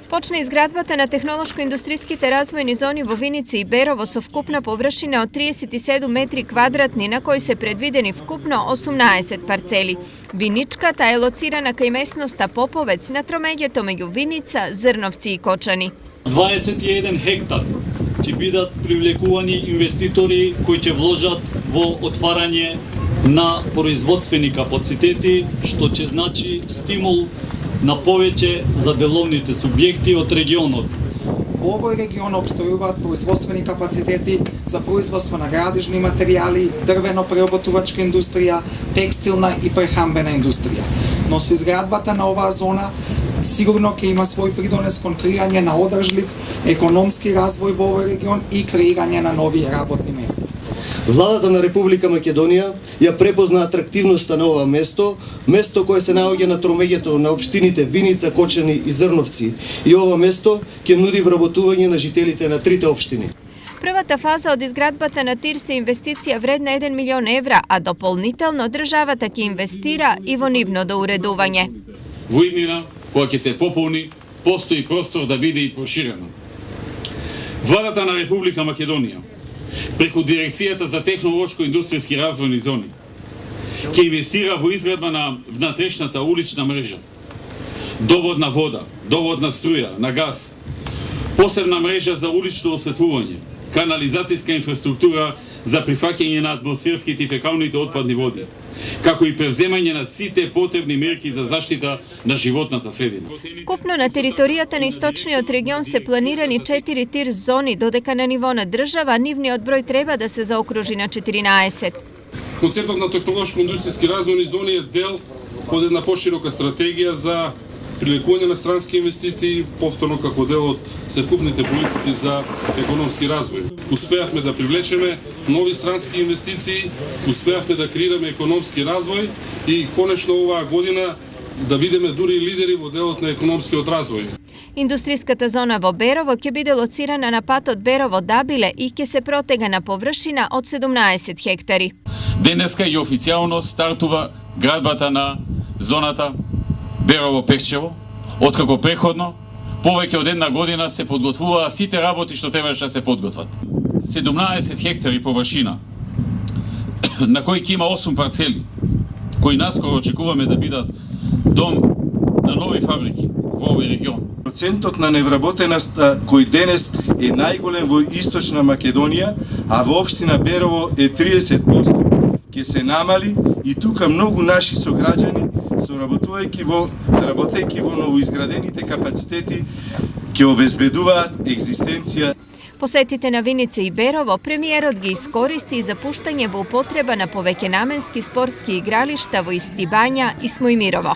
Почне изградбата на технолошко-индустријските развојни зони во Виница и Берово со вкупна површина од 37 метри квадратни, на кои се предвидени вкупно 18 парцели. Виничката е лоцирана кај местноста Поповец на тромеѓето меѓу Виница, Зрновци и Кочани. 21 хектар ќе бидат привлекувани инвеститори кои ќе вложат во отварање на производствени капацитети, што ќе значи стимул на повеќе за деловните субјекти од регионот. Во овој регион обстојуваат производствени капацитети за производство на градежни материјали, дрвено-преработувачка индустрија, текстилна и прехрамбена индустрија. Но со изградбата на оваа зона сигурно ќе има свој придонес кон креирање на одржлив економски развој во овој регион и креирање на нови работни места. Владата на Република Македонија ја препозна атрактивноста на ова место кое се наоѓа на тромеѓето на општините Виница, Кочани и Зрновци. И ова место ќе нуди вработување на жителите на трите општини. Првата фаза од изградбата на тир се инвестиција вредна 1 милион евра, а дополнително државата ќе инвестира и во нивно доуредување. Во иднина, која ќе се пополни, постои простор да биде и проширено. Владата на Република Македонија преку Дирекцијата за технолошко-индустријски развојни зони ќе инвестира во изградба на внатрешната улична мрежа, доводна вода, доводна струја, на газ, посебна мрежа за улично осветлување, канализацијска инфраструктура за прифаќање на атмосферските и фекалните отпадни води, како и превземање на сите потребни мерки за заштита на животната средина. Вкупно на територијата на источниот регион се планирани 4 тир зони, додека на ниво на држава нивниот број треба да се заокружи на 14. Концептот на технолошко-индустријски развојни зони е дел од една поширока стратегија за привлекување на странски инвестиции, повторно како дел од секупните политики за економски развој. Успеавме да привлечеме нови странски инвестиции, успеавме да креираме економски развој и конечно оваа година да бидеме дури лидери во делот на економскиот развој. Индустријската зона во Берово ќе биде лоцирана на патот Берово-Дабиле и ќе се протега на површина од 17 хектари. Денеска и официјално стартува градбата на зоната Берово-Пехчево, откако преходно повеќе од една година се подготвуваа сите работи што требаше да се подготват. 17 хектари површина, на кои ќе има 8 парцели, кои наскоро очекуваме да бидат дом на нови фабрики во овој регион. Процентот на невработеноста кој денес е најголем во Источна Македонија, а во општина Берово е 30%, ќе се намали и тука многу наши сограѓани работејќи во новоизградените капацитети ќе обезбедуваат екзистенција. Посетите на Виница и Берово премиерот ги искористи за пуштање во употреба на повеќенаменски спортски игралишта во Истибања и Смојмирово.